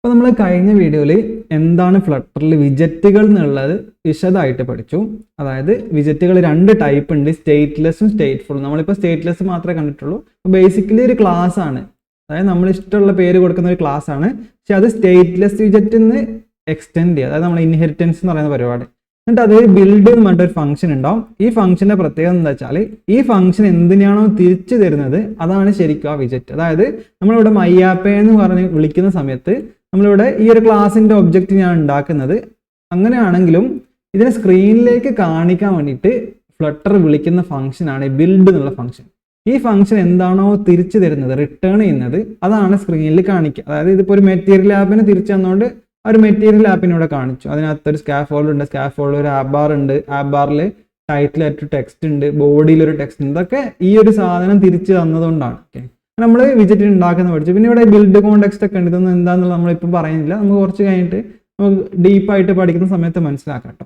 അപ്പോൾ നമ്മൾ കഴിഞ്ഞ വീഡിയോയിൽ എന്താണ് ഫ്ലട്ടറിൽ വിജറ്റുകൾ എന്നുള്ളത് വിശദമായിട്ട് പഠിച്ചു. അതായത് വിജറ്റുകൾ രണ്ട് ടൈപ്പ് ഉണ്ട്, സ്റ്റേറ്റ്ലെസ്സും സ്റ്റേറ്റ്ഫുള്ളും. നമ്മളിപ്പോൾ സ്റ്റേറ്റ്ലെസ് മാത്രമേ കണ്ടിട്ടുള്ളൂ. അപ്പോൾ ബേസിക്കലി ഒരു ക്ലാസ് ആണ്, അതായത് നമ്മൾ ഇഷ്ടമുള്ള പേര് കൊടുക്കുന്ന ഒരു ക്ലാസ് ആണ്. പക്ഷെ അത് സ്റ്റേറ്റ്ലെസ് വിജറ്റിൽ നിന്ന് എക്സ്റ്റെൻഡ് ചെയ്യുക, അതായത് നമ്മൾ ഇൻഹെറിറ്റൻസ് എന്ന് പറയുന്ന പരിപാടി. എന്നിട്ട് അത് ബിൽഡ് എന്ന് പറഞ്ഞിട്ടൊരു ഫംഗ്ഷൻ ഉണ്ടാവും. ഈ ഫംഗ്ഷൻ്റെ പ്രത്യേകത എന്താ വെച്ചാൽ ഈ ഫംഗ്ഷൻ എന്തിനാണോ തിരിച്ചു തരുന്നത് അതാണ് ശരിക്കും ആ വിജറ്റ്. അതായത് നമ്മളിവിടെ മയ്യാപ്പേ എന്ന് പറഞ്ഞ് വിളിക്കുന്ന സമയത്ത് നമ്മളിവിടെ ഈ ഒരു ക്ലാസിൻ്റെ ഒബ്ജക്റ്റ് ഞാൻ ഉണ്ടാക്കുന്നത്. അങ്ങനെയാണെങ്കിലും ഇതിനെ സ്ക്രീനിലേക്ക് കാണിക്കാൻ വേണ്ടിയിട്ട് ഫ്ലട്ടർ വിളിക്കുന്ന ഫംഗ്ഷനാണ് ബിൽഡ് എന്നുള്ള ഫംഗ്ഷൻ. ഈ ഫംഗ്ഷൻ എന്താണോ തിരിച്ചു തരുന്നത്, റിട്ടേൺ ചെയ്യുന്നത്, അതാണ് സ്ക്രീനിൽ കാണിക്കുക. അതായത് ഇതിപ്പോൾ ഒരു മെറ്റീരിയൽ ആപ്പിന് തിരിച്ചു തന്നുകൊണ്ട് ആ ഒരു മെറ്റീരിയൽ ആപ്പിന് ഇവിടെ കാണിച്ചു. അതിനകത്ത് ഒരു സ്കാഫോൾഡ് ഉണ്ട്, സ്കാഫോൾഡ് ഒരു ആപ്പ് ബാർ ഉണ്ട്, ആപ്പ് ബാറിൽ ടൈറ്റിലായിട്ട് ടെക്സ്റ്റ് ഉണ്ട്, ബോഡിയിലൊരു ടെക്സ്റ്റ് ഉണ്ട്. ഇതൊക്കെ ഈ ഒരു സാധനം തിരിച്ചു തന്നതുകൊണ്ടാണ്. ഓക്കെ, നമ്മൾ വിജറ്റ് ഉണ്ടാക്കുന്ന പഠിച്ചു. പിന്നെ ഇവിടെ ബിൽഡ് കോണ്ടെക്സ്റ്റ് ഒക്കെ ഉണ്ട്. ഇതൊന്നും എന്താണെന്നുള്ള നമ്മളിപ്പോൾ പറയുന്നില്ല, നമുക്ക് കുറച്ച് കഴിഞ്ഞിട്ട് നമുക്ക് ഡീപ്പായിട്ട് പഠിക്കുന്ന സമയത്ത് മനസ്സിലാക്കാം കേട്ടോ.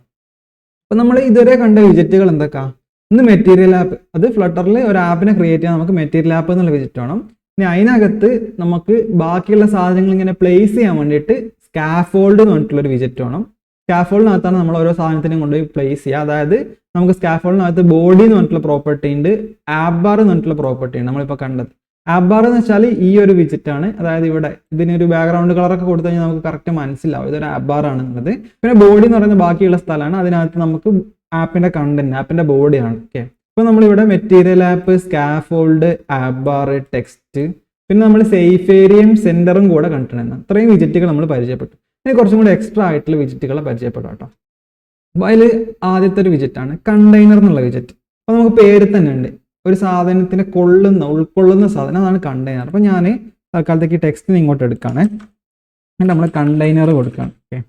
അപ്പോൾ നമ്മൾ ഇതുവരെ കണ്ട വിജറ്റുകൾ എന്തൊക്കെയാ? ഇന്ന് മെറ്റീരിയൽ ആപ്പ്, അത് ഫ്ലട്ടറിൽ ഒരു ആപ്പിനെ ക്രിയേറ്റ് ചെയ്യാൻ നമുക്ക് മെറ്റീരിയൽ ആപ്പ് എന്നുള്ള വിജറ്റ് വേണം. ഇനി അതിനകത്ത് നമുക്ക് ബാക്കിയുള്ള സാധനങ്ങൾ ഇങ്ങനെ പ്ലേസ് ചെയ്യാൻ വേണ്ടിയിട്ട് സ്കാഫോൾഡ് എന്ന് പറഞ്ഞിട്ടുള്ളൊരു വിജറ്റ് വേണം. സ്കാഫോൾഡിനകത്താണ് നമ്മൾ ഓരോ സാധനത്തിനും കൊണ്ടുപോയി പ്ലേസ് ചെയ്യുക. അതായത് നമുക്ക് സ്കാഫോൾഡിനകത്ത് ബോഡി എന്ന് പറഞ്ഞിട്ടുള്ള പ്രോപ്പർട്ടി ഉണ്ട്, ആപ്പ് ബാർ എന്ന് പറഞ്ഞിട്ടുള്ള പ്രോപ്പർട്ടി ഉണ്ട്. നമ്മളിപ്പോൾ കണ്ടത് ആപ്പ് ബാർ എന്ന് വെച്ചാൽ ഈ ഒരു വിജറ്റ് ആണ്. അതായത് ഇവിടെ ഇതിനൊരു ബാക്ക്ഗ്രൗണ്ട് കളറൊക്കെ കൊടുത്തു കഴിഞ്ഞാൽ നമുക്ക് കറക്റ്റ് മനസ്സിലാവും ഇതൊരു ആപ്പ് ബാർ ആണെന്നുള്ളത്. പിന്നെ ബോഡി എന്ന് പറയുന്നത് ബാക്കിയുള്ള സ്ഥലമാണ്, അതിനകത്ത് നമുക്ക് ആപ്പിന്റെ കണ്ടന്റ്, ആപ്പിന്റെ ബോഡിയാണ്. ഓക്കെ, ഇപ്പോൾ നമ്മളിവിടെ material app, scaffold, app bar, text, പിന്നെ നമ്മൾ സേഫ് ഏരിയയും സെന്ററും കൂടെ കണ്ടിട്ടുണ്ടായിരുന്നു. അത്രയും വിജറ്റുകൾ നമ്മൾ പരിചയപ്പെട്ടു. ഇനി കുറച്ചും കൂടി എക്സ്ട്രാ ആയിട്ടുള്ള വിജറ്റുകളെ പരിചയപ്പെടാം കേട്ടോ. അപ്പോൾ അതിൽ ആദ്യത്തെ ഒരു വിജറ്റാണ് കണ്ടെയ്നർ എന്നുള്ള വിജറ്റ്. അപ്പോൾ നമുക്ക് പേര് തന്നെ ഉണ്ട്, ഒരു സാധനത്തിനെ ഉൾക്കൊള്ളുന്ന സാധനം, അതാണ് കണ്ടെയ്നർ. അപ്പോൾ ഞാൻ തൽക്കാലത്തേക്ക് ടെക്സ്റ്റിന് ഇങ്ങോട്ട് എടുക്കുകയാണ്, എന്നിട്ട് നമ്മൾ കണ്ടെയ്നർ കൊടുക്കുകയാണ്. ഓക്കെ,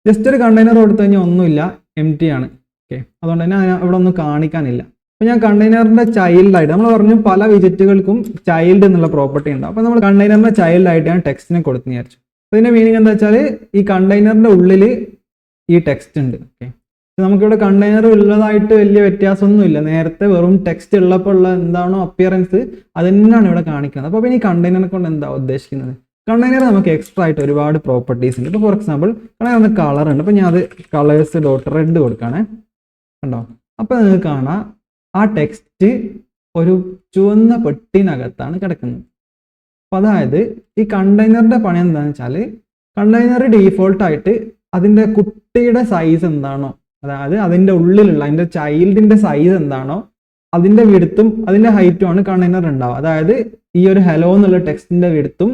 ജസ്റ്റ് ഒരു കണ്ടെയ്നർ കൊടുത്തു കഴിഞ്ഞാൽ ഒന്നുമില്ല, എം ടി ആണ്. ഓക്കെ, അതുകൊണ്ട് തന്നെ ഇവിടെ ഒന്നും കാണിക്കാനില്ല. അപ്പോൾ ഞാൻ കണ്ടെയ്നറിൻ്റെ ചൈൽഡായിട്ട്, നമ്മൾ പറഞ്ഞു പല വിജറ്റുകൾക്കും ചൈൽഡ് എന്നുള്ള പ്രോപ്പർട്ടി ഉണ്ടാവും. അപ്പോൾ നമ്മൾ കണ്ടെയ്നറിൻ്റെ ചൈൽഡായിട്ട് ഞാൻ ടെക്സ്റ്റിനെ കൊടുത്തെന്ന് വിചാരിച്ചു. അപ്പോൾ ഇതിൻ്റെ മീനിങ് എന്താ വെച്ചാൽ ഈ കണ്ടെയ്നറിൻ്റെ ഉള്ളിൽ ഈ ടെക്സ്റ്റ് ഉണ്ട്. ഓക്കെ, നമുക്കിവിടെ കണ്ടെയ്നർ ഉള്ളതായിട്ട് വലിയ വ്യത്യാസമൊന്നുമില്ല. നേരത്തെ വെറും ടെക്സ്റ്റ് ഉള്ളപ്പോൾ ഉള്ള എന്താണോ അപ്പിയറൻസ് അത് തന്നെയാണ് ഇവിടെ കാണിക്കുന്നത്. അപ്പോൾ പിന്നെ ഈ കണ്ടെയ്നറെ കൊണ്ട് എന്താ ഉദ്ദേശിക്കുന്നത്? കണ്ടെയ്നർ നമുക്ക് എക്സ്ട്രാ ആയിട്ട് ഒരുപാട് പ്രോപ്പർട്ടീസ് ഉണ്ട്. ഇപ്പോൾ ഫോർ എക്സാമ്പിൾ കണ്ടെയ്നറിന് കളർ ഉണ്ട്. അപ്പോൾ ഞാൻ അത് കളേഴ്സ് ഡോട്ട് റെഡ് കൊടുക്കുകയാണേ, കണ്ടോ? അപ്പോൾ നിങ്ങൾക്ക് കാണാം ആ ടെക്സ്റ്റ് ഒരു ചുവന്ന പെട്ടിനകത്താണ് കിടക്കുന്നത്. അപ്പോൾ അതായത് ഈ കണ്ടെയ്നറിൻ്റെ പണി എന്താണെന്ന് വെച്ചാൽ കണ്ടെയ്നർ ഡീഫോൾട്ടായിട്ട് അതിൻ്റെ കുട്ടിയുടെ സൈസ് എന്താണോ, അതായത് അതിൻ്റെ ഉള്ളിലുള്ള അതിൻ്റെ ചൈൽഡിൻ്റെ സൈസ് എന്താണോ അതിൻ്റെ വിഡ്ത്തും അതിൻ്റെ ഹൈറ്റും ആണ് കണ്ടെയ്നർ ഉണ്ടാവുക. അതായത് ഈ ഒരു ഹലോ എന്നുള്ള ടെക്സ്റ്റിൻ്റെ വിഡ്ത്തും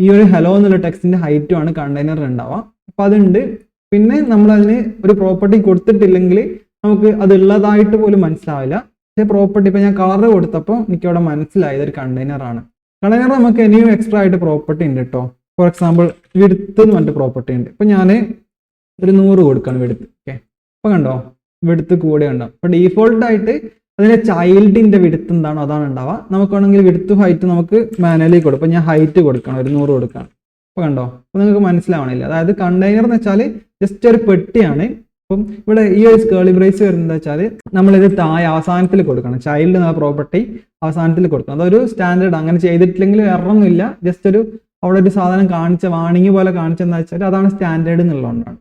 ഈ ഒരു ഹലോ എന്നുള്ള ടെക്സ്റ്റിൻ്റെ ഹൈറ്റും ആണ് കണ്ടെയ്നർ ഉണ്ടാവുക. അപ്പോൾ അതുണ്ട്. പിന്നെ നമ്മളതിന് ഒരു പ്രോപ്പർട്ടി കൊടുത്തിട്ടില്ലെങ്കിൽ നമുക്ക് അതുള്ളതായിട്ട് പോലും മനസ്സിലാവില്ല. പക്ഷേ പ്രോപ്പർട്ടി ഇപ്പോൾ ഞാൻ കളർ കൊടുത്തപ്പോൾ എനിക്കവിടെ മനസ്സിലായത് ഒരു കണ്ടെയ്നറാണ്. കണ്ടെയ്നർ നമുക്ക് ഇനിയും എക്സ്ട്രാ ആയിട്ട് പ്രോപ്പർട്ടി ഉണ്ട് കേട്ടോ. ഫോർ എക്സാമ്പിൾ വിഡ്ത്ത് എന്ന് പറഞ്ഞിട്ട് പ്രോപ്പർട്ടി ഉണ്ട്. ഇപ്പോൾ ഞാൻ ഒരു 100 കൊടുക്കുകയാണ് വിഡ്ത്ത്. ഓക്കെ, അപ്പോൾ കണ്ടോ വിഡ്ത്ത് കൂടെ ഉണ്ടാവും. അപ്പോൾ ഡീഫോൾട്ടായിട്ട് അതിൻ്റെ ചൈൽഡിൻ്റെ വിഡ്ത്ത് എന്താണോ അതാണ് ഉണ്ടാവുക. നമുക്ക് വേണമെങ്കിൽ വിഡ്ത്ത് ഹൈറ്റ് നമുക്ക് മാനുവലി കൊടുക്കും. അപ്പോൾ ഞാൻ ഹൈറ്റ് കൊടുക്കണം, ഒരു 100 കൊടുക്കണം. അപ്പോൾ കണ്ടോ, അപ്പോൾ നിങ്ങൾക്ക് മനസ്സിലാവണില്ല. അതായത് കണ്ടെയ്നർ എന്ന് വെച്ചാൽ ജസ്റ്റ് ഒരു പെട്ടിയാണ്. അപ്പം ഇവിടെ ഈ ഒരു കേളി ബ്രേസ് വരുന്നത് വെച്ചാൽ നമ്മളിത് താഴെ അവസാനത്തിൽ കൊടുക്കണം. ചൈൽഡ് എന്ന പ്രോപ്പർട്ടി അവസാനത്തിൽ കൊടുക്കണം. അതൊരു സ്റ്റാൻഡേർഡ്, അങ്ങനെ ചെയ്തിട്ടില്ലെങ്കിൽ എററൊന്നുമില്ല. ജസ്റ്റ് ഒരു അവിടെ ഒരു സാധനം കാണിച്ച വാണിംഗ് പോലെ കാണിച്ചെന്ന് വെച്ചാൽ അതാണ് സ്റ്റാൻഡേർഡ് എന്നുള്ളതുകൊണ്ടാണ്.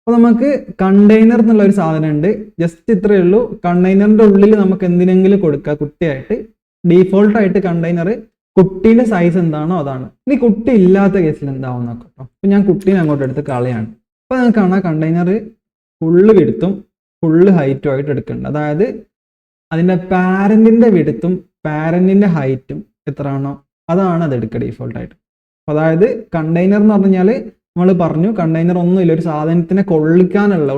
അപ്പോൾ നമുക്ക് കണ്ടെയ്നർ എന്നുള്ള ഒരു സാധനം ഉണ്ട്. ജസ്റ്റ് ഇത്രയേ ഉള്ളൂ. കണ്ടെയ്നറിൻ്റെ ഉള്ളിൽ നമുക്ക് എന്തിനെങ്കിലും കൊടുക്കുക കുട്ടിയായിട്ട്. ഡീഫോൾട്ടായിട്ട് കണ്ടെയ്നർ കുട്ടീൻ്റെ സൈസ് എന്താണോ അതാണ്. ഇനി കുട്ടി ഇല്ലാത്ത കേസിൽ എന്താവും നോക്കാം കേട്ടോ. അപ്പോൾ ഞാൻ കുട്ടീനെ അങ്ങോട്ട് എടുത്ത് കളയാണ്. അപ്പോൾ നിങ്ങൾക്ക് കാണാം കണ്ടെയ്നർ ഫുള്ള് വിഡ്ത്തും ഫുള്ള് ഹൈറ്റും ആയിട്ട് എടുക്കുന്നുണ്ട്. അതായത് അതിൻ്റെ പാരൻറ്റിൻ്റെ വിഡ്ത്തും പാരൻറ്റിൻ്റെ ഹൈറ്റും എത്രയാണോ അതാണ് അത് എടുക്കുക ഡീഫോൾട്ടായിട്ട്. അപ്പോൾ അതായത് കണ്ടെയ്നർ എന്ന് പറഞ്ഞാൽ നമ്മൾ പറഞ്ഞു കണ്ടെയ്നർ ഒന്നുമില്ല, ഒരു സാധനത്തിനെ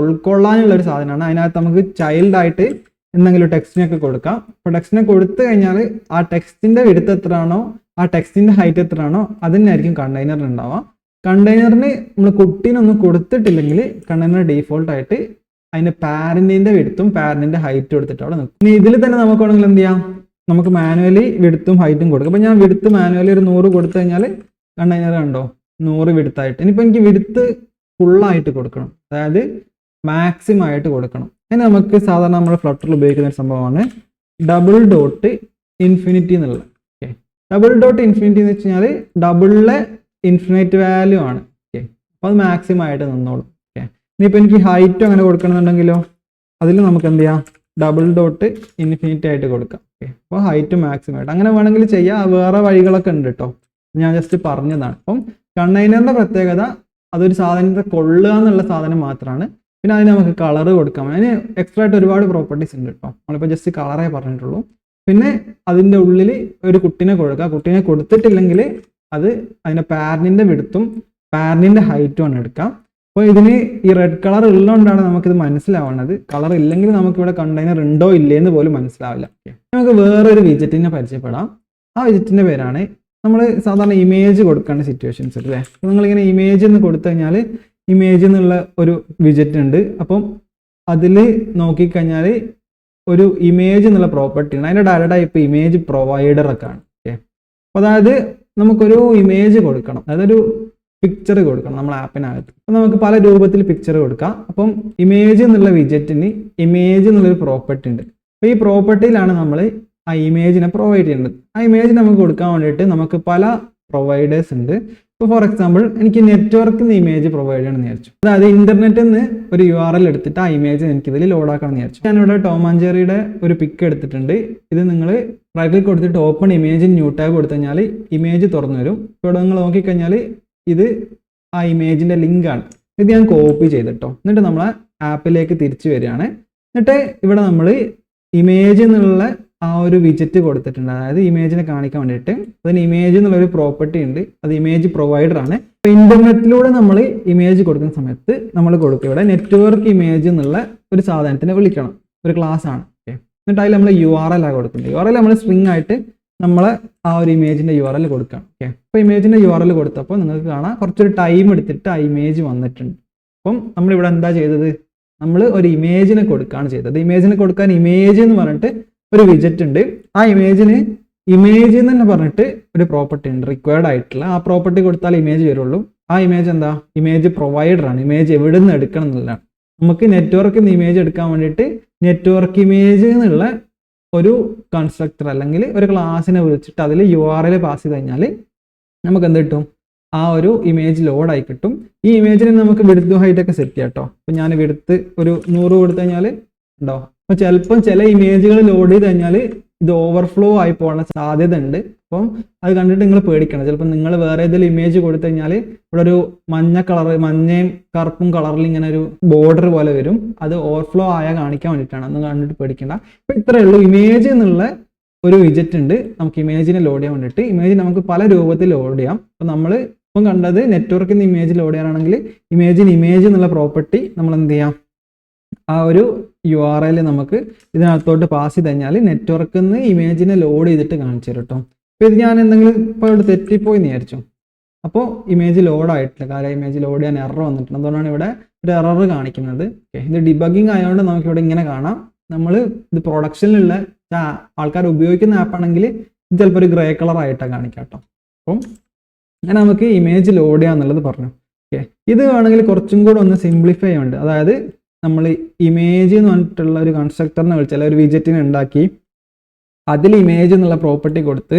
ഉൾക്കൊള്ളാനുള്ള ഒരു സാധനമാണ്. അതിനകത്ത് നമുക്ക് ചൈൽഡായിട്ട് എന്തെങ്കിലും ടെക്സ്റ്റിനൊക്കെ കൊടുക്കാം. അപ്പോൾ ടെക്സ്റ്റിനെ കൊടുത്തു കഴിഞ്ഞാൽ ആ ടെക്സ്റ്റിൻ്റെ വിഡ്ത്ത് എത്രയാണോ ആ ടെക്സ്റ്റിൻ്റെ ഹൈറ്റ് എത്രയാണോ അതിനായിരിക്കും കണ്ടെയ്നറിന് ഉണ്ടാവുക. കണ്ടെയ്നറിന് നമ്മൾ കുട്ടീനൊന്നും കൊടുത്തിട്ടില്ലെങ്കിൽ കണ്ടെയ്നർ ഡീഫോൾട്ടായിട്ട് അതിൻ്റെ പാരൻറ്റിൻ്റെ വിഡ്ത്തും പാരൻറ്റിൻ്റെ ഹൈറ്റും എടുത്തിട്ട് അവിടെ നിൽക്കും. ഇനി ഇതിൽ തന്നെ നമുക്ക് വേണമെങ്കിൽ എന്ത് ചെയ്യാം, നമുക്ക് മാനുവലി വിഡ്ത്തും ഹൈറ്റും കൊടുക്കും. അപ്പോൾ ഞാൻ വിഡ്ത്ത് മാനുവലി ഒരു 100 കൊടുത്തു കഴിഞ്ഞാൽ കണ്ടെയ്നർ കണ്ടോ 100 വിഡ്ത്തായിട്ട്. ഇനിയിപ്പോൾ എനിക്ക് വിഡ്ത്ത് ഫുള്ളായിട്ട് കൊടുക്കണം, അതായത് മാക്സിമം ആയിട്ട് കൊടുക്കണം. അതിന് നമുക്ക് സാധാരണ നമ്മൾ ഫ്ലട്ടറിൽ ഉപയോഗിക്കുന്ന ഒരു സംഭവമാണ് ഡബിൾ ഡോട്ട് ഇൻഫിനിറ്റി എന്നുള്ളത്. ഓക്കെ, ഡബിൾ ഡോട്ട് ഇൻഫിനിറ്റി എന്ന് വെച്ച് കഴിഞ്ഞാൽ ഡബിളിലെ ഇൻഫിനിറ്റ് വാല്യൂ ആണ്. ഓക്കെ, അപ്പോൾ അത് മാക്സിമം ആയിട്ട് നിന്നോളും. ഓക്കെ, ഇനിയിപ്പോൾ എനിക്ക് ഹൈറ്റും അങ്ങനെ കൊടുക്കണമെന്നുണ്ടെങ്കിലോ അതിൽ നമുക്ക് എന്ത് ചെയ്യാം, ഡബിൾ ഡോട്ട് ഇൻഫിനിറ്റി ആയിട്ട് കൊടുക്കാം. ഓക്കെ, അപ്പോൾ ഹൈറ്റ് മാക്സിമം ആയിട്ട് അങ്ങനെ വേണമെങ്കിൽ ചെയ്യാം. വേറെ വഴികളൊക്കെ ഉണ്ട് കേട്ടോ, ഞാൻ ജസ്റ്റ് പറഞ്ഞതാണ്. അപ്പം കണ്ടെയ്നറിൻ്റെ പ്രത്യേകത അതൊരു സാധനത്തെ കൊള്ളുക എന്നുള്ള സാധനം മാത്രമാണ്. പിന്നെ അതിന് നമുക്ക് കളറ് കൊടുക്കാം. അതിന് എക്സ്ട്രാ ആയിട്ട് ഒരുപാട് പ്രോപ്പർട്ടീസ് ഉണ്ട് കേട്ടോ, നമ്മളിപ്പോൾ ജസ്റ്റ് കളറേ പറഞ്ഞിട്ടുള്ളൂ. പിന്നെ അതിൻ്റെ ഉള്ളിൽ ഒരു കുട്ടീനെ കൊടുക്കുക. കുട്ടീനെ കൊടുത്തിട്ടില്ലെങ്കിൽ അത് അതിൻ്റെ പാരന്റിൻ്റെ വിഡ്ത്തും പാരന്റിൻ്റെ ഹൈറ്റുമാണ് എടുക്കാം. അപ്പോൾ ഇതിന് ഈ റെഡ് കളർ ഉള്ളതുകൊണ്ടാണ് നമുക്കിത് മനസ്സിലാവുന്നത്. കളർ ഇല്ലെങ്കിൽ നമുക്കിവിടെ കണ്ടെയ്നർ ഉണ്ടോ ഇല്ലേന്ന് പോലും മനസ്സിലാവില്ല. നമുക്ക് വേറൊരു വിജറ്റിനെ പരിചയപ്പെടാം. ആ വിജറ്റിൻ്റെ പേരാണ്, നമ്മൾ സാധാരണ ഇമേജ് കൊടുക്കേണ്ട സിറ്റുവേഷൻസ് അല്ലേ. അപ്പോൾ നിങ്ങളിങ്ങനെ ഇമേജ് എന്ന് കൊടുത്തു കഴിഞ്ഞാൽ ഇമേജ് എന്നുള്ള ഒരു വിജറ്റ് ഉണ്ട്. അപ്പം അതിൽ നോക്കിക്കഴിഞ്ഞാൽ ഒരു ഇമേജ് എന്നുള്ള പ്രോപ്പർട്ടി ഉണ്ട്. അതിൻ്റെ ഡയറക്റ്റ് ടൈപ്പ് ഇമേജ് പ്രൊവൈഡർ ഒക്കെ ആണ്. ഓക്കെ, അപ്പോൾ അതായത് നമുക്കൊരു ഇമേജ് കൊടുക്കണം, അതായത് ഒരു പിക്ചർ കൊടുക്കണം നമ്മൾ ആപ്പിനകത്ത്. അപ്പം നമുക്ക് പല രൂപത്തിൽ പിക്ചർ കൊടുക്കാം. അപ്പം ഇമേജ് എന്നുള്ള വിജറ്റിന് ഇമേജ് എന്നുള്ളൊരു പ്രോപ്പർട്ടി ഉണ്ട്. അപ്പോൾ ഈ പ്രോപ്പർട്ടിയിലാണ് നമ്മൾ ആ ഇമേജിനെ പ്രൊവൈഡ് ചെയ്യേണ്ടത്. ആ ഇമേജ് നമുക്ക് കൊടുക്കാൻ വേണ്ടിയിട്ട് നമുക്ക് പല പ്രൊവൈഡേഴ്സ് ഉണ്ട്. ഇപ്പോൾ ഫോർ എക്സാമ്പിൾ എനിക്ക് നെറ്റ്വർക്കിൽ നിന്ന് ഇമേജ് പ്രൊവൈഡ് ചെയ്യണമെന്ന് വിചാരിച്ചു. അതായത് ഇന്റർനെറ്റിൽ നിന്ന് ഒരു URL എടുത്തിട്ട് ആ ഇമേജ് എനിക്ക് ഇതിൽ ലോഡ് ആക്കണം എന്ന് വിചാരിച്ചു. ഞാനിവിടെ ടോം ആൻഡ് ജെറിയുടെ ഒരു പിക്ക് എടുത്തിട്ടുണ്ട്. ഇത് നിങ്ങൾ റൈറ്റ് ക്ലിക്ക് കൊടുത്തിട്ട് ഓപ്പൺ ഇമേജ് ന്യൂ ടാബ് കൊടുത്തു കഴിഞ്ഞാൽ ഇമേജ് തുറന്നു വരും. ഇവിടെ നിങ്ങൾ നോക്കിക്കഴിഞ്ഞാൽ ഇത് ആ ഇമേജിൻ്റെ ലിങ്കാണ്. ഇത് ഞാൻ കോപ്പി ചെയ്തിട്ടോ, എന്നിട്ട് നമ്മളെ ആപ്പിലേക്ക് തിരിച്ചു വരികയാണ്. എന്നിട്ട് ഇവിടെ നമ്മൾ ഇമേജ് എന്നുള്ള ആ ഒരു വിജറ്റ് കൊടുത്തിട്ടുണ്ട്, അതായത് ഇമേജിനെ കാണിക്കാൻ വേണ്ടിയിട്ട്. അതിന് ഇമേജ് എന്നുള്ളൊരു പ്രോപ്പർട്ടി ഉണ്ട്, അത് ഇമേജ് പ്രൊവൈഡർ ആണ്. അപ്പോൾ ഇന്റർനെറ്റിലൂടെ നമ്മൾ ഇമേജ് കൊടുക്കുന്ന സമയത്ത് നമ്മൾ കൊടുക്കുക ഇവിടെ നെറ്റ്വർക്ക് ഇമേജ് എന്നുള്ള ഒരു സാധനത്തിനെ വിളിക്കണം, ഒരു ക്ലാസ് ആണ്. ഓക്കെ, എന്നിട്ട് അതിൽ നമ്മൾ URL ആണ് കൊടുക്കുന്നത്. URL നമ്മൾ സ്ട്രിങ് ആയിട്ട് നമ്മളെ ആ ഒരു ഇമേജിൻ്റെ URL കൊടുക്കണം. ഓക്കെ, അപ്പോൾ ഇമേജിൻ്റെ URL കൊടുത്തപ്പോൾ നിങ്ങൾക്ക് കാണാം കുറച്ചൊരു ടൈം എടുത്തിട്ട് ആ ഇമേജ് വന്നിട്ടുണ്ട്. അപ്പം നമ്മളിവിടെ എന്താ ചെയ്തത്, നമ്മൾ ഒരു ഇമേജിനെ കൊടുക്കുകയാണ് ചെയ്തത്. ഇമേജിനെ കൊടുക്കാൻ ഇമേജ് എന്ന് പറഞ്ഞിട്ട് ഒരു വിജറ്റ് ഉണ്ട്. ആ ഇമേജിന് ഇമേജ് എന്ന് തന്നെ പറഞ്ഞിട്ട് ഒരു പ്രോപ്പർട്ടി ഉണ്ട് റിക്വയർഡ് ആയിട്ടുള്ള. ആ പ്രോപ്പർട്ടി കൊടുത്താൽ ഇമേജ് വരുള്ളൂ. ആ ഇമേജ് എന്താ, ഇമേജ് പ്രൊവൈഡർ ആണ്. ഇമേജ് എവിടെ നിന്ന് എടുക്കണം എന്നുള്ളതാണ്. നമുക്ക് നെറ്റ്വർക്കിൽ നിന്ന് ഇമേജ് എടുക്കാൻ വേണ്ടിയിട്ട് നെറ്റ്വർക്ക് ഇമേജ് എന്നുള്ള ഒരു കൺസ്ട്രക്ടർ അല്ലെങ്കിൽ ഒരു ക്ലാസ്സിനെ വിളിച്ചിട്ട് അതിൽ URL പാസ് ചെയ്ത് കഴിഞ്ഞാൽ നമുക്ക് എന്ത് കിട്ടും, ആ ഒരു ഇമേജ് ലോഡായി കിട്ടും. ഈ ഇമേജിന് നമുക്ക് വിഡ്ത്തും ഹൈറ്റൊക്കെ സെറ്റ് ചെയ്യാം കേട്ടോ. അപ്പോൾ ഞാൻ വിഡ്ത്ത് ഒരു 100 കൊടുത്തു കഴിഞ്ഞാൽ ഉണ്ടോ. അപ്പോൾ ചിലപ്പം ചില ഇമേജുകൾ ലോഡ് ചെയ്ത് കഴിഞ്ഞാൽ ഇത് ഓവർഫ്ലോ ആയി പോകാനുള്ള സാധ്യത ഉണ്ട്. അപ്പം അത് കണ്ടിട്ട് നിങ്ങൾ പേടിക്കണം. ചിലപ്പോൾ നിങ്ങൾ വേറെ ഏതെങ്കിലും ഇമേജ് കൊടുത്തു കഴിഞ്ഞാൽ ഇവിടെ ഒരു മഞ്ഞ കളർ, മഞ്ഞയും കറുപ്പും കളറിൽ ഇങ്ങനെ ഒരു ബോർഡർ പോലെ വരും. അത് ഓവർഫ്ലോ ആയാൽ കാണിക്കാൻ വേണ്ടിയിട്ടാണ്, അന്ന് കണ്ടിട്ട് പേടിക്കേണ്ട. അപ്പോൾ ഇത്രയേ ഉള്ളൂ. ഇമേജ് എന്നുള്ള ഒരു വിജറ്റ് ഉണ്ട് നമുക്ക് ഇമേജിനെ ലോഡ് ചെയ്യാൻ വേണ്ടിയിട്ട്. ഇമേജ് നമുക്ക് പല രൂപത്തിൽ ലോഡ് ചെയ്യാം. അപ്പോൾ നമ്മൾ ഇപ്പം കണ്ടത് നെറ്റ്വർക്കിൽ നിന്ന് ഇമേജ് ലോഡ് ചെയ്യാനാണെങ്കിൽ ഇമേജിന് ഇമേജ് എന്നുള്ള പ്രോപ്പർട്ടി നമ്മൾ എന്ത് ചെയ്യാം, ആ ഒരു URL നമുക്ക് ഇതിനകത്തോട്ട് പാസ് ചെയ്ത് കഴിഞ്ഞാൽ നെറ്റ്വർക്കിൽ നിന്ന് ഇമേജിനെ ലോഡ് ചെയ്തിട്ട് കാണിച്ചു തരും കേട്ടോ. അപ്പോൾ ഇത് ഞാൻ എന്തെങ്കിലും ഇപ്പോൾ ഇവിടെ തെറ്റിപ്പോയി എന്ന് വിചാരിച്ചു. അപ്പോൾ ഇമേജ് ലോഡ് ആയിട്ടില്ല, കാരണം ഇമേജ് ലോഡ് ചെയ്യാൻ എറർ വന്നിട്ടുണ്ട്. അതുകൊണ്ടാണ് ഇവിടെ ഒരു എറർ കാണിക്കുന്നത്. ഓക്കെ, ഇത് ഡിബഗിങ് ആയതുകൊണ്ട് നമുക്കിവിടെ ഇങ്ങനെ കാണാം. നമ്മൾ ഇത് പ്രൊഡക്ഷനിലുള്ള ആൾക്കാർ ഉപയോഗിക്കുന്ന ആപ്പാണെങ്കിൽ ഇത് ചിലപ്പോൾ ഒരു ഗ്രേ കളർ ആയിട്ടാണ് കാണിക്കാം കേട്ടോ. അപ്പം അങ്ങനെ നമുക്ക് ഇമേജ് ലോഡ് ചെയ്യാന്നുള്ളത് പറഞ്ഞു. ഓക്കെ, ഇത് വേണമെങ്കിൽ കുറച്ചും കൂടെ ഒന്ന് സിംപ്ലിഫൈ ചെയ്യുന്നുണ്ട്. അതായത് നമ്മൾ ഇമേജ് എന്ന് പറഞ്ഞിട്ടുള്ള ഒരു കൺസ്ട്രക്ടറിനെ വിളിച്ചാൽ ഒരു വിജറ്റിനെ ഉണ്ടാക്കി അതിൽ ഇമേജ് എന്നുള്ള പ്രോപ്പർട്ടി കൊടുത്ത്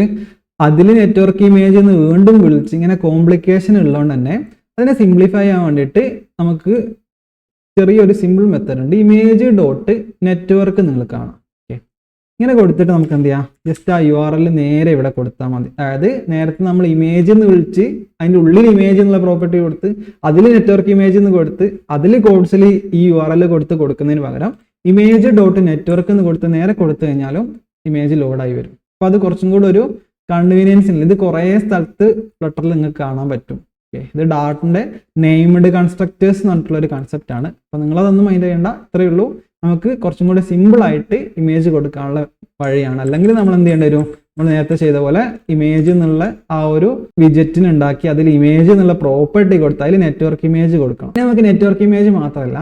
അതിൽ നെറ്റ്വർക്ക് ഇമേജ് എന്ന് വീണ്ടും വിളിച്ച് ഇങ്ങനെ കോംപ്ലിക്കേഷൻ ഉള്ളതുകൊണ്ട് തന്നെ അതിനെ സിംപ്ലിഫൈ ചെയ്യാൻ വേണ്ടിയിട്ട് നമുക്ക് ചെറിയൊരു സിമ്പിൾ മെത്തേഡ് ഉണ്ട്. ഇമേജ് ഡോട്ട് നെറ്റ്വർക്ക് നിങ്ങൾ കാണാം. ഓക്കെ, ഇങ്ങനെ കൊടുത്തിട്ട് നമുക്ക് എന്ത് ചെയ്യാം, ജസ്റ്റ് ആ URL നേരെ ഇവിടെ കൊടുത്താൽ മതി. അതായത് നേരത്തെ നമ്മൾ ഇമേജ് എന്ന് വിളിച്ച് അതിൻ്റെ ഉള്ളിൽ ഇമേജ് എന്നുള്ള പ്രോപ്പർട്ടി കൊടുത്ത് അതിൽ നെറ്റ്വർക്ക് ഇമേജ് എന്ന് കൊടുത്ത് അതിൽ കോഡ്സിൽ ഈ URL കൊടുക്കുന്നതിന് പകരം ഇമേജ് ഡോട്ട് നെറ്റ്വർക്ക് എന്ന് കൊടുത്ത് നേരെ കൊടുത്തു കഴിഞ്ഞാലും ഇമേജ് ലോഡായി വരും. അപ്പോൾ അത് കുറച്ചും കൂടെ ഒരു കൺവീനിയൻസ് ഉണ്ട്. ഇത് കുറേ സ്ഥലത്ത് ഫ്ലട്ടറിൽ നിങ്ങൾക്ക് കാണാൻ പറ്റും. ഓക്കെ, ഇത് ഡാറ്റിൻ്റെ നെയിംഡ് കൺസ്ട്രക്ടേഴ്സ് എന്ന് പറഞ്ഞിട്ടുള്ള ഒരു കൺസെപ്റ്റ് ആണ്. അപ്പോൾ നിങ്ങളതൊന്നും മൈൻഡ് ചെയ്യേണ്ട, ഇത്രയേ ഉള്ളൂ. നമുക്ക് കുറച്ചും കൂടെ സിമ്പിളായിട്ട് ഇമേജ് കൊടുക്കാനുള്ള വഴിയാണ്. അല്ലെങ്കിൽ നമ്മൾ എന്ത് ചെയ്യേണ്ടി വരും, നമ്മൾ നേരത്തെ ചെയ്ത പോലെ ഇമേജ് എന്നുള്ള ആ ഒരു വിജറ്റിന് ഉണ്ടാക്കി അതിൽ ഇമേജ് എന്നുള്ള പ്രോപ്പർട്ടി കൊടുത്താൽ അതിൽ നെറ്റ്വർക്ക് ഇമേജ് കൊടുക്കണം. നമുക്ക് നെറ്റ്വർക്ക് ഇമേജ് മാത്രമല്ല,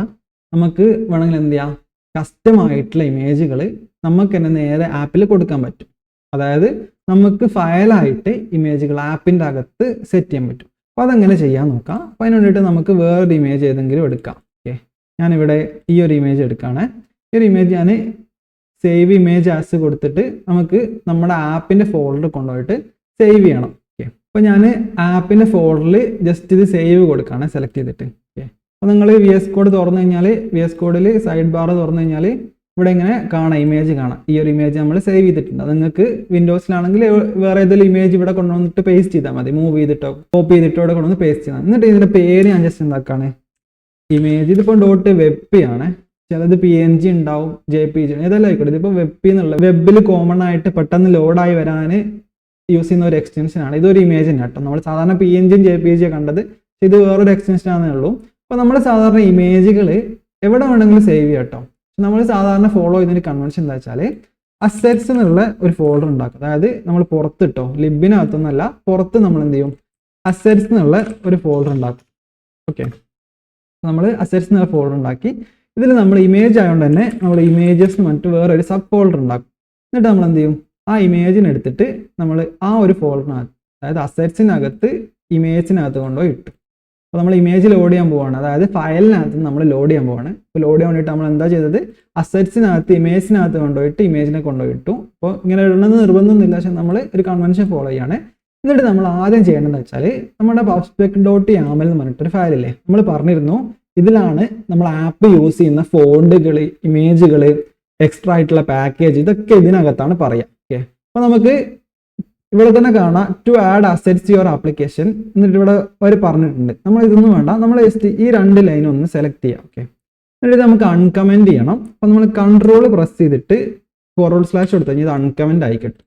നമുക്ക് വേണമെങ്കിൽ എന്ത് ചെയ്യാം, കസ്റ്റം ആയിട്ടുള്ള ഇമേജുകൾ നമുക്ക് തന്നെ നേരെ ആപ്പിൽ കൊടുക്കാൻ പറ്റും. അതായത് നമുക്ക് ഫയലായിട്ട് ഇമേജുകൾ ആപ്പിൻ്റെ അകത്ത് സെറ്റ് ചെയ്യാൻ പറ്റും. അപ്പോൾ അതെങ്ങനെ ചെയ്യാൻ നോക്കാം. അപ്പോൾ അതിന് വേണ്ടിയിട്ട് നമുക്ക് വേറൊരു ഇമേജ് ഏതെങ്കിലും എടുക്കാം. ഓക്കെ, ഞാനിവിടെ ഈ ഒരു ഇമേജ് എടുക്കുകയാണ്. ഈ ഒരു ഇമേജ് ഞാൻ സേവ് ഇമേജ് ആസ് കൊടുത്തിട്ട് നമുക്ക് നമ്മുടെ ആപ്പിൻ്റെ ഫോൾഡർ കൊണ്ടുപോയിട്ട് സേവ് ചെയ്യണം. ഓക്കെ, അപ്പോൾ ഞാൻ ആപ്പിൻ്റെ ഫോൾഡറിൽ ജസ്റ്റ് ഇത് സേവ് കൊടുക്കുകയാണ് സെലക്ട് ചെയ്തിട്ട്. ഓക്കെ, അപ്പോൾ നിങ്ങൾ VS കോഡ് തുറന്നു കഴിഞ്ഞാൽ VS കോഡിൽ സൈഡ് ബാർ തുറന്നു കഴിഞ്ഞാൽ ഇവിടെ ഇങ്ങനെ കാണാം, ഇമേജ് കാണാം. ഈ ഒരു ഇമേജ് നമ്മൾ സേവ് ചെയ്തിട്ടുണ്ട്. അത് നിങ്ങൾക്ക് വിൻഡോസിലാണെങ്കിൽ വേറെ ഏതെങ്കിലും ഇമേജ് ഇവിടെ കൊണ്ടുവന്നിട്ട് പേസ്റ്റ് ചെയ്താൽ മതി. മൂവ് ചെയ്തിട്ടോ കോപ്പി ചെയ്തിട്ടോ ഇവിടെ കൊണ്ടുവന്ന് പേസ്റ്റ് ചെയ്താൽ. എന്നിട്ട് ഇതിൻ്റെ പേര് ഞാൻ ജസ്റ്റ് എന്താക്കാണ്, ഇമേജ്, ഇതിപ്പോൾ .webp ആണ്. ചിലത് PNG ഉണ്ടാവും, JPG, ഏതെല്ലാം ആയിക്കോട്ടെ. ഇതിപ്പോൾ വെബ് എന്നുള്ള വെബിൽ കോമൺ ആയിട്ട് പെട്ടെന്ന് ലോഡായി വരാൻ യൂസ് ചെയ്യുന്ന ഒരു എക്സ്റ്റൻഷൻ ആണ്. ഇതൊരു ഇമേജ് തന്നെ കേട്ടോ. നമ്മൾ സാധാരണ PNG JPG കണ്ടത്, ഇത് വേറൊരു എക്സ്റ്റൻഷൻ ആണെന്നേ ഉള്ളൂ. അപ്പോൾ നമ്മൾ സാധാരണ ഇമേജുകൾ എവിടെ വേണമെങ്കിലും സേവ് ചെയ്യാം കേട്ടോ. നമ്മൾ സാധാരണ ഫോളോ ചെയ്യുന്ന ഒരു കൺവെൻഷൻ എന്താ വെച്ചാൽ അസെറ്റ്സ് എന്നുള്ള ഒരു ഫോൾഡർ ഉണ്ടാക്കും. അതായത് നമ്മൾ പുറത്തിട്ടോ, ലിബിനകത്തൊന്നല്ല, പുറത്ത് നമ്മൾ എന്ത് ചെയ്യും, അസെറ്റ്സ് എന്നുള്ള ഒരു ഫോൾഡർ ഉണ്ടാക്കും. ഓക്കെ, നമ്മൾ അസെറ്റ്സ് എന്നുള്ള ഫോൾഡർ ഉണ്ടാക്കി ഇതിൽ നമ്മൾ ഇമേജ് ആയതുകൊണ്ട് തന്നെ നമ്മൾ ഇമേജസ് മറ്റ് വേറൊരു സബ് ഫോൾഡർ ഉണ്ടാക്കും. എന്നിട്ട് നമ്മൾ എന്ത് ചെയ്യും, ആ ഇമേജിനെടുത്തിട്ട് നമ്മൾ ആ ഒരു ഫോൾഡറിനകത്ത്, അതായത് അസെറ്റ്സിനകത്ത് ഇമേജിനകത്ത് കൊണ്ടുപോയി ഇട്ടു. അപ്പോൾ നമ്മൾ ഇമേജ് ലോഡ് ചെയ്യാൻ പോവാണ്, അതായത് ഫയലിനകത്ത് നമ്മൾ ലോഡ് ചെയ്യാൻ പോവാണ്. അപ്പോൾ ലോഡ് ചെയ്യാൻ വേണ്ടിയിട്ട് നമ്മൾ എന്താ ചെയ്തത്, അസെറ്റ്സിനകത്ത് ഇമേജിനകത്ത് കൊണ്ടുപോയിട്ട് ഇമേജിനെ കൊണ്ടുപോയി ഇട്ടു. അപ്പോൾ ഇങ്ങനെ ഇടണമെന്ന് നിർബന്ധമൊന്നുമില്ല, പക്ഷെ നമ്മൾ ഒരു കൺവെൻഷൻ ഫോളോ ചെയ്യാണ്. എന്നിട്ട് നമ്മൾ ആദ്യം ചെയ്യേണ്ടതെന്ന് വെച്ചാൽ നമ്മുടെ pubspec.yaml എന്ന് പറഞ്ഞിട്ടൊരു ഫയലില്ലേ, നമ്മൾ പറഞ്ഞിരുന്നു ഇതിലാണ് നമ്മൾ ആപ്പ് യൂസ് ചെയ്യുന്ന ഫോണ്ടുകൾ, ഇമേജുകൾ, എക്സ്ട്രാ ആയിട്ടുള്ള പാക്കേജ്, ഇതൊക്കെ ഇതിനകത്താണ് പറയുക. ഓക്കെ, അപ്പോൾ നമുക്ക് ഇവിടെ തന്നെ കാണാം to add assets your application. എന്നിട്ട് ഇവിടെ അവർ പറഞ്ഞിട്ടുണ്ട് നമ്മൾ ഇതൊന്നും വേണ്ട, നമ്മൾ ജസ്റ്റ് ഈ 2 ലൈൻ ഒന്ന് സെലക്ട് ചെയ്യാം. ഓക്കെ, എന്നിട്ട് നമുക്ക് അൺകമൻറ്റ് ചെയ്യണം. അപ്പോൾ നമ്മൾ കൺട്രോൾ പ്രസ് ചെയ്തിട്ട് // കൊടുത്തു കഴിഞ്ഞാൽ ഇത് അൺകമൻറ്റ് ആയിക്കട്ടെ.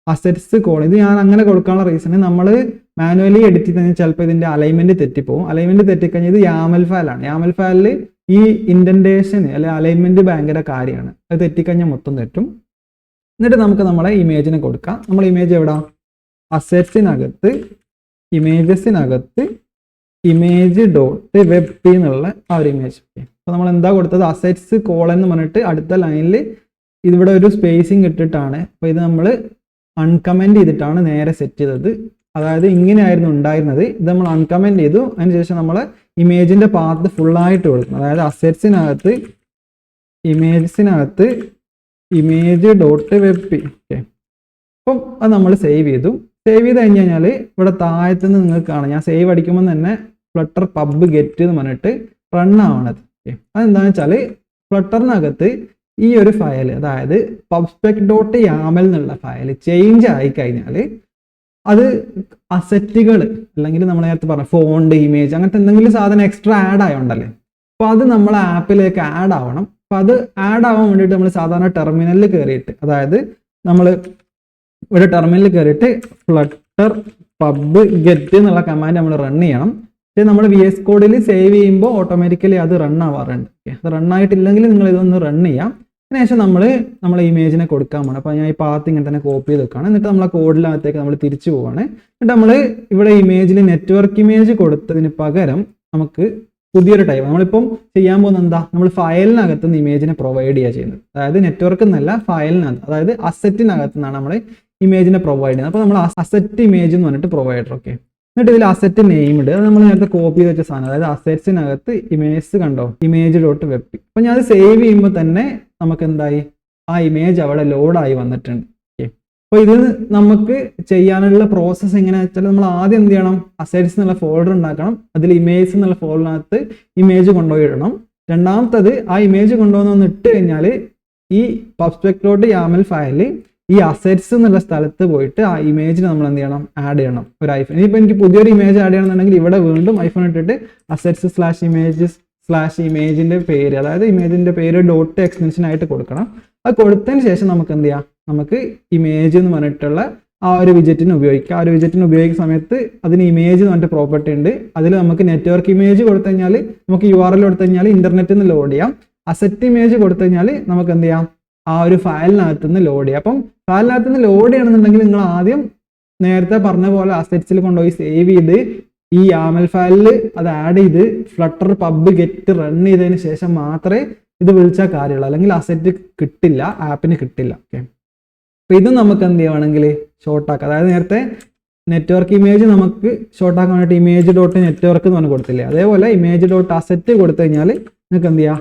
അസെറ്റ്സ് കോൾ, ഇത് ഞാൻ അങ്ങനെ കൊടുക്കാനുള്ള റീസൺ, നമ്മൾ മാനുവലി എഡിറ്റ് ചെയ്ത് കഴിഞ്ഞാൽ ചിലപ്പോൾ ഇതിൻ്റെ അലൈൻമെൻറ്റ് തെറ്റിപ്പോകും. അലൈൻമെൻറ്റ് തെറ്റിക്കഴിഞ്ഞാൽ ഇത് YAML ഫയലാണ്. YAML ഫയലിൽ ഈ ഇൻഡൻറ്റേഷൻ അല്ലെങ്കിൽ അലൈൻമെൻറ്റ് ഭയങ്കര കാര്യമാണ്. അത് തെറ്റിക്കഴിഞ്ഞാൽ മൊത്തം തെറ്റും. എന്നിട്ട് നമുക്ക് നമ്മളെ ഇമേജിനെ കൊടുക്കാം. നമ്മൾ ഇമേജ് എവിടെ, അസെറ്റ്സിനകത്ത് ഇമേജസിനകത്ത് image.webp എന്നുള്ള ആ ഒരു ഇമേജ്. അപ്പോൾ നമ്മൾ എന്താ കൊടുത്തത്, അസെറ്റ്സ് കോൾ എന്ന് പറഞ്ഞിട്ട് അടുത്ത ലൈനിൽ ഇതിവിടെ ഒരു സ്പേസിങ് ഇട്ടിട്ടാണ്. അപ്പോൾ ഇത് നമ്മൾ അൺകമൻറ്റ് ചെയ്തിട്ടാണ് നേരെ സെറ്റ് ചെയ്തത്. അതായത് ഇങ്ങനെയായിരുന്നു ഉണ്ടായിരുന്നത്, ഇത് നമ്മൾ അൺകമൻറ്റ് ചെയ്തു. അതിനുശേഷം നമ്മൾ ഇമേജിൻ്റെ പാത്ത് ഫുള്ളായിട്ട് കൊടുക്കും. അതായത് അസെറ്റ്സിനകത്ത് ഇമേജസിനകത്ത് image.webp. ഓക്കെ, അപ്പം അത് നമ്മൾ സേവ് ചെയ്തു. സേവ് ചെയ്ത് കഴിഞ്ഞ് കഴിഞ്ഞാൽ ഇവിടെ താഴത്തുനിന്ന് നിങ്ങൾക്ക് കാണാം, ഞാൻ സേവ് അടിക്കുമ്പോൾ തന്നെ ഫ്ലട്ടർ പബ് ഗെറ്റ് എന്ന് പറഞ്ഞിട്ട് റൺ ആവണത്. ഓക്കെ, അതെന്താണെന്ന് വെച്ചാൽ ഫ്ലട്ടറിനകത്ത് ഈ ഒരു ഫയൽ, അതായത് pubspec.yaml എന്നുള്ള ഫയൽ ചേഞ്ച് ആയി കഴിഞ്ഞാൽ അത് അസെറ്റുകൾ അല്ലെങ്കിൽ നമ്മൾ നേരത്തെ പറഞ്ഞ ഫോണ്ട്, ഇമേജ്, അങ്ങനത്തെ എന്തെങ്കിലും സാധനം എക്സ്ട്രാ ആഡ് ആയോണ്ടല്ലേ, അപ്പോൾ അത് നമ്മളെ ആപ്പിലേക്ക് ആഡ് ആവണം. അപ്പോൾ അത് ആഡ് ആവാൻ വേണ്ടിയിട്ട് നമ്മൾ സാധാരണ ടെർമിനലിൽ കയറിയിട്ട്, അതായത് നമ്മൾ ഇവിടെ ടെർമിനലിൽ കയറിയിട്ട് ഫ്ലട്ടർ പബ് ഗെറ്റ് എന്നുള്ള കമാൻഡ് നമ്മൾ റൺ ചെയ്യണം. പക്ഷേ നമ്മൾ VS കോഡിൽ സേവ് ചെയ്യുമ്പോൾ ഓട്ടോമാറ്റിക്കലി അത് റൺ ആവാറുണ്ട്. അത് റൺ ആയിട്ടില്ലെങ്കിൽ നിങ്ങൾ ഇതൊന്ന് റൺ ചെയ്യാം. അതിനുശേഷം നമ്മളെ ഇമേജിനെ കൊടുക്കാൻ പോകണം. അപ്പോൾ ഞാൻ ഈ പാത്ത് ഇങ്ങനെ തന്നെ കോപ്പി ചെയ്ത് വെക്കുകയാണ്. എന്നിട്ട് നമ്മളെ കോഡിനകത്തേക്ക് നമ്മൾ തിരിച്ചു പോവുകയാണ്. എന്നിട്ട് നമ്മൾ ഇവിടെ ഇമേജിൽ നെറ്റ്വർക്ക് ഇമേജ് കൊടുത്തതിന് പകരം നമുക്ക് പുതിയൊരു ടൈപ്പ്, നമ്മളിപ്പം ചെയ്യാൻ പോകുന്നത് എന്താ, നമ്മൾ ഫയലിനകത്ത് നിന്ന് ഇമേജിനെ പ്രൊവൈഡ് ചെയ്യുക ചെയ്യുന്നത്. അതായത് നെറ്റ്വർക്ക് എന്നല്ല, ഫയലിനകത്ത്, അതായത് അസെറ്റിനകത്ത് നിന്നാണ് നമ്മൾ ഇമേജിനെ പ്രൊവൈഡ് ചെയ്യുന്നത്. അപ്പോൾ നമ്മൾ അസെറ്റ് ഇമേജ് എന്ന് പറഞ്ഞിട്ട് പ്രൊവൈഡർ. ഓക്കെ, എന്നിട്ട് ഇതിൽ അസെറ്റ് നെയിം ഇടുക. അത് നമ്മൾ നേരത്തെ കോപ്പി ചെയ്ത് വെച്ച സാധനം, അതായത് അസെറ്റ്സിനകത്ത് ഇമേജ് കണ്ടോ, image.webp. അപ്പോൾ ഞാൻ അത് സേവ് ചെയ്യുമ്പോൾ തന്നെ നമുക്ക് എന്തായി, ആ ഇമേജ് അവിടെ ലോഡായി വന്നിട്ടുണ്ട്. ഓക്കെ, അപ്പോൾ ഇത് നമുക്ക് ചെയ്യാനുള്ള പ്രോസസ്സ് എങ്ങനെയാണെന്ന് വെച്ചാൽ നമ്മൾ ആദ്യം എന്ത് ചെയ്യണം, അസെറ്റ്സ് എന്നുള്ള ഫോൾഡർ ഉണ്ടാക്കണം. അതിൽ ഇമേജ് എന്നുള്ള ഫോൾഡറിനകത്ത് ഇമേജ് കൊണ്ടുപോയി ഇടണം. രണ്ടാമത്തത് ആ ഇമേജ് കൊണ്ടുവന്ന് ഇട്ട് കഴിഞ്ഞാൽ ഈ pubspec.yaml ഫയലിൽ ഈ അസെറ്റ്സ് എന്നുള്ള സ്ഥലത്ത് പോയിട്ട് ആ ഇമേജിന് നമ്മൾ എന്ത് ചെയ്യണം, ആഡ് ചെയ്യണം. ഒരു ഐഫോൺ, ഇനിയിപ്പോൾ എനിക്ക് പുതിയൊരു ഇമേജ് ആഡ് ചെയ്യണമെന്നുണ്ടെങ്കിൽ ഇവിടെ വീണ്ടും ഐഫോൺ ഇട്ടിട്ട് അസെറ്റ്സ്/ഇമേജിന്റെ പേര്, അതായത് ഇമേജിന്റെ പേര് ഡോട്ട് എക്സ്റ്റൻഷൻ ആയിട്ട് കൊടുക്കണം. അത് കൊടുത്തതിന് ശേഷം നമുക്ക് എന്ത് ചെയ്യാം, നമുക്ക് ഇമേജ് എന്ന് പറഞ്ഞിട്ടുള്ള ആ ഒരു വിജറ്റിന് ഉപയോഗിക്കാം. ആ ഒരു വിജറ്റിന് ഉപയോഗിക്കുന്ന സമയത്ത് അതിന് ഇമേജ് എന്ന് പറഞ്ഞിട്ട് പ്രോപ്പർട്ടി ഉണ്ട്. അതിൽ നമുക്ക് നെറ്റ്വർക്ക് ഇമേജ് കൊടുത്തു കഴിഞ്ഞാൽ നമുക്ക് URL കൊടുത്തു കഴിഞ്ഞാൽ ഇന്റർനെറ്റിൽ നിന്ന് ലോഡ് ചെയ്യാം. അസെറ്റ് ഇമേജ് കൊടുത്തു കഴിഞ്ഞാൽ നമുക്ക് എന്ത് ചെയ്യാം, ആ ഒരു ഫയലിനകത്ത് നിന്ന് ലോഡ് ചെയ്യാം. അപ്പം ഫയലിനകത്ത് നിന്ന് ലോഡ് ചെയ്യണമെന്നുണ്ടെങ്കിൽ നിങ്ങൾ ആദ്യം നേരത്തെ പറഞ്ഞ പോലെ അസെറ്റ്സിൽ കൊണ്ടുപോയി സേവ് ചെയ്ത് ഈ YAML ഫയലിൽ അത് ആഡ് ചെയ്ത് ഫ്ലട്ടർ പബ് ഗെറ്റ് റൺ ചെയ്തതിന് ശേഷം മാത്രമേ ഇത് വിളിച്ചാൽ കാര്യമുള്ളൂ. അല്ലെങ്കിൽ അസെറ്റ് കിട്ടില്ല, ആപ്പിന് കിട്ടില്ല. ഓക്കെ, അപ്പോൾ ഇത് നമുക്ക് എന്ത് ചെയ്യുവാണെങ്കിൽ ഷോർട്ടാക്കാം. അതായത് നേരത്തെ നെറ്റ്വർക്ക് ഇമേജ് നമുക്ക് ഷോർട്ടാക്കാൻ വേണ്ടിയിട്ട് image.network എന്ന് പറഞ്ഞ് കൊടുത്തില്ലേ, അതേപോലെ image.asset കൊടുത്തു കഴിഞ്ഞാൽ നിങ്ങൾക്ക് എന്ത് ചെയ്യാം,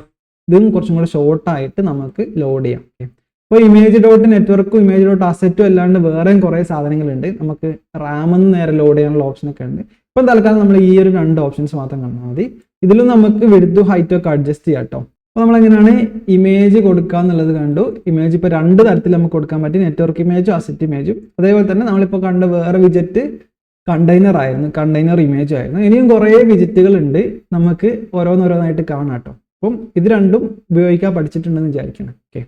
ഇതും കുറച്ചും കൂടെ ഷോർട്ടായിട്ട് നമുക്ക് ലോഡ് ചെയ്യാം. ഓക്കെ, ഇപ്പോൾ ഇമേജ് ഡോട്ട് നെറ്റ്വർക്കും ഇമേജ് ഡോട്ട് അസറ്റും അല്ലാണ്ട് വേറെയും കുറേ സാധനങ്ങളുണ്ട്. നമുക്ക് റാമെന്ന് നേരെ ലോഡ് ചെയ്യാനുള്ള ഓപ്ഷനൊക്കെ ഉണ്ട്. ഇപ്പം തൽക്കാലം നമ്മൾ ഈ ഒരു 2 ഓപ്ഷൻസ് മാത്രം കണ്ടാൽ മതി. ഇതിലും നമുക്ക് വിഡ്ത്തും ഹൈറ്റും ഒക്കെ അഡ്ജസ്റ്റ് ചെയ്യാം കേട്ടോ. അപ്പോൾ നമ്മളെങ്ങനെയാണ് ഇമേജ് കൊടുക്കുക എന്നുള്ളത് കണ്ടു. ഇമേജ് ഇപ്പോൾ 2 തരത്തിൽ നമുക്ക് കൊടുക്കാൻ പറ്റും, നെറ്റ്വർക്ക് ഇമേജും അസറ്റ് ഇമേജും. അതേപോലെ തന്നെ നമ്മളിപ്പോൾ കണ്ട വേറെ വിജറ്റ് കണ്ടെയ്നർ ആയിരുന്നു, കണ്ടെയ്നർ ഇമേജ് ആയിരുന്നു. ഇനിയും കുറേ വിജിറ്റുകൾ ഉണ്ട്, നമുക്ക് ഓരോന്നോരോന്നായിട്ട് കാണാം കേട്ടോ. അപ്പം ഇത് രണ്ടും ഉപയോഗിക്കാൻ പഠിച്ചിട്ടുണ്ടെന്ന് വിചാരിക്കണം. ഓക്കെ.